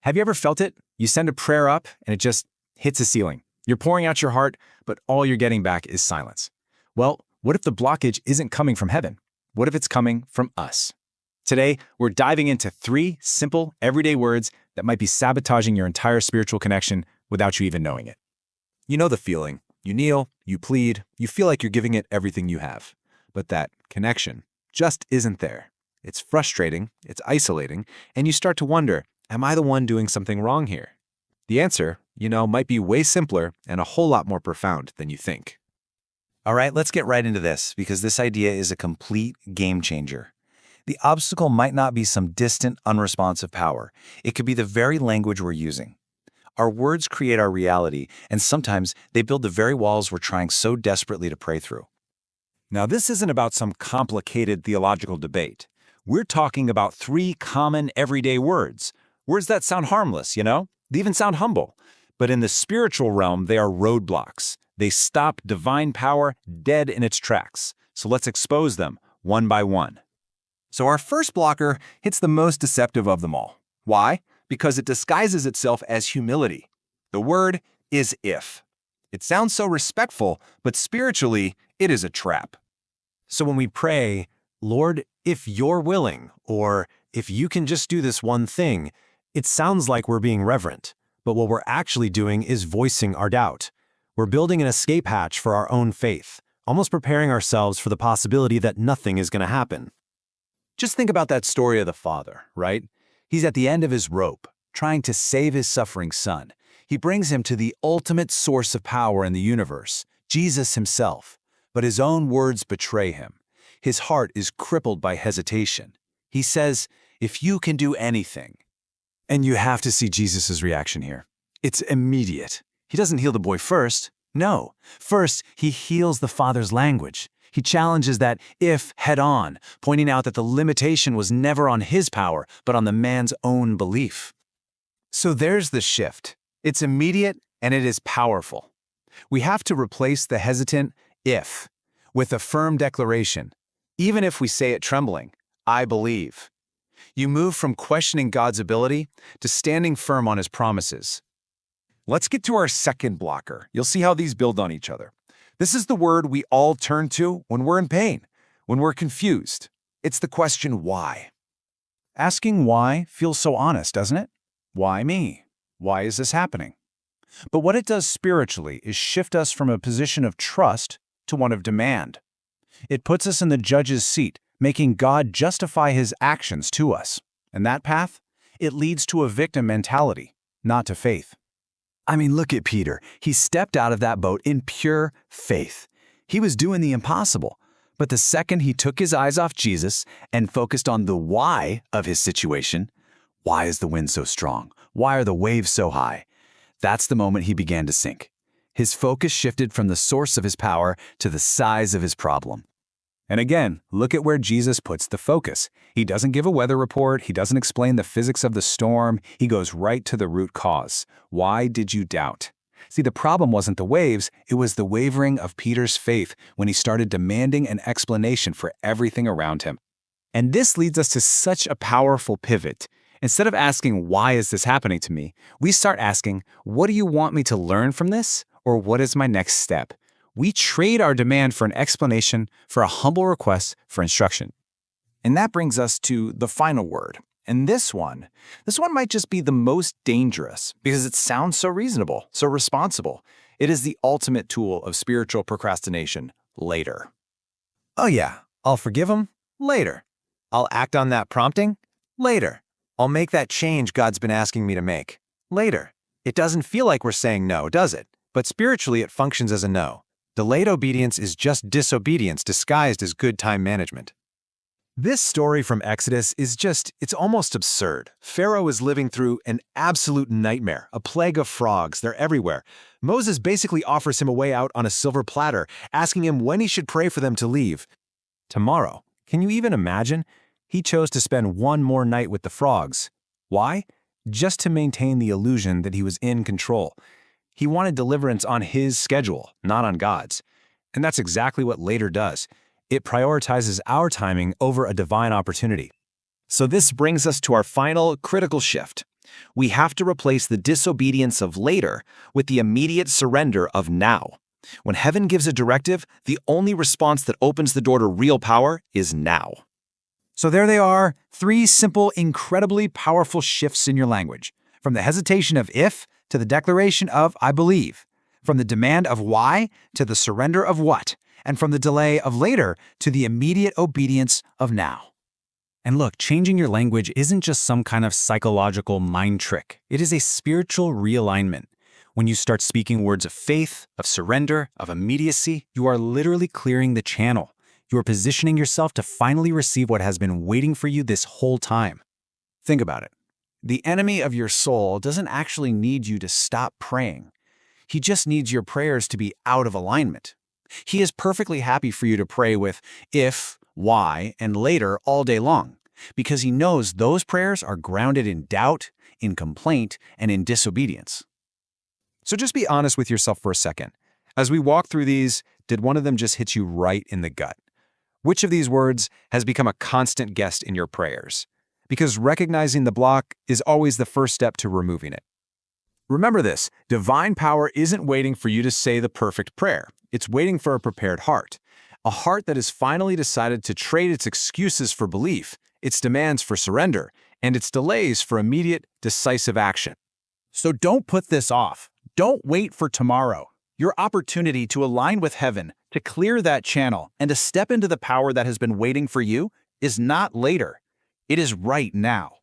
Have you ever felt it? You send a prayer up and it just hits a ceiling. You're pouring out your heart, but all you're getting back is silence. Well, what if the blockage isn't coming from heaven? What if it's coming from us? Today, we're diving into 3 simple, everyday words that might be sabotaging your entire spiritual connection without you even knowing it. You know the feeling. You kneel, you plead, you feel like you're giving it everything you have. But that connection just isn't there. It's frustrating, it's isolating, and you start to wonder, am I the one doing something wrong here? The answer, might be way simpler and a whole lot more profound than you think. All right, let's get right into this because this idea is a complete game changer. The obstacle might not be some distant, unresponsive power. It could be the very language we're using. Our words create our reality, and sometimes they build the very walls we're trying so desperately to pray through. Now, this isn't about some complicated theological debate. We're talking about 3 common everyday words. Words that sound harmless, They even sound humble. But in the spiritual realm, they are roadblocks. They stop divine power dead in its tracks. So let's expose them one by one. So our first blocker hits the most deceptive of them all. Why? Because it disguises itself as humility. The word is if. It sounds so respectful, but spiritually, it is a trap. So when we pray, Lord, if you're willing, or if you can just do this one thing, it sounds like we're being reverent. But what we're actually doing is voicing our doubt. We're building an escape hatch for our own faith, almost preparing ourselves for the possibility that nothing is going to happen. Just think about that story of the father, right? He's at the end of his rope, trying to save his suffering son. He brings him to the ultimate source of power in the universe, Jesus himself. But his own words betray him. His heart is crippled by hesitation. He says, if you can do anything. And you have to see Jesus' reaction here. It's immediate. He doesn't heal the boy first. No. First, he heals the father's language. He challenges that if head-on, pointing out that the limitation was never on his power, but on the man's own belief. So there's the shift. It's immediate and it is powerful. We have to replace the hesitant if with a firm declaration. Even if we say it trembling, I believe. You move from questioning God's ability to standing firm on his promises. Let's get to our second blocker. You'll see how these build on each other. This is the word we all turn to when we're in pain, when we're confused. It's the question why. Asking why feels so honest, doesn't it? Why me? Why is this happening? But what it does spiritually is shift us from a position of trust to one of demand. It puts us in the judge's seat, making God justify his actions to us. And that path? It leads to a victim mentality, not to faith. I mean, look at Peter. He stepped out of that boat in pure faith. He was doing the impossible. But the second he took his eyes off Jesus and focused on the why of his situation, why is the wind so strong? Why are the waves so high? That's the moment he began to sink. His focus shifted from the source of his power to the size of his problem. And again, look at where Jesus puts the focus. He doesn't give a weather report. He doesn't explain the physics of the storm. He goes right to the root cause. Why did you doubt? See, the problem wasn't the waves. It was the wavering of Peter's faith when he started demanding an explanation for everything around him. And this leads us to such a powerful pivot. Instead of asking, why is this happening to me? We start asking, what do you want me to learn from this? Or what is my next step? We trade our demand for an explanation for a humble request for instruction. And that brings us to the final word. And this one might just be the most dangerous because it sounds so reasonable, so responsible. It is the ultimate tool of spiritual procrastination, later. Oh yeah, I'll forgive him later. I'll act on that prompting later. I'll make that change God's been asking me to make later. It doesn't feel like we're saying no, does it? But spiritually, it functions as a no. Delayed obedience is just disobedience disguised as good time management. This story from Exodus it's almost absurd. Pharaoh is living through an absolute nightmare, a plague of frogs, they're everywhere. Moses basically offers him a way out on a silver platter, asking him when he should pray for them to leave. Tomorrow. Can you even imagine? He chose to spend one more night with the frogs. Why? Just to maintain the illusion that he was in control. He wanted deliverance on his schedule, not on God's. And that's exactly what later does. It prioritizes our timing over a divine opportunity. So this brings us to our final critical shift. We have to replace the disobedience of later with the immediate surrender of now. When heaven gives a directive, the only response that opens the door to real power is now. So there they are, 3 simple, incredibly powerful shifts in your language. From the hesitation of if to the declaration of I believe. From the demand of why to the surrender of what. And from the delay of later to the immediate obedience of now. And look, changing your language isn't just some kind of psychological mind trick. It is a spiritual realignment. When you start speaking words of faith, of surrender, of immediacy, you are literally clearing the channel. You are positioning yourself to finally receive what has been waiting for you this whole time. Think about it. The enemy of your soul doesn't actually need you to stop praying. He just needs your prayers to be out of alignment. He is perfectly happy for you to pray with if, why, and later all day long, because he knows those prayers are grounded in doubt, in complaint, and in disobedience. So just be honest with yourself for a second. As we walk through these, did one of them just hit you right in the gut? Which of these words has become a constant guest in your prayers? Because recognizing the block is always the first step to removing it. Remember this, divine power isn't waiting for you to say the perfect prayer. It's waiting for a prepared heart. A heart that has finally decided to trade its excuses for belief, its demands for surrender, and its delays for immediate, decisive action. So don't put this off. Don't wait for tomorrow. Your opportunity to align with heaven, to clear that channel, and to step into the power that has been waiting for you is not later. It is right now.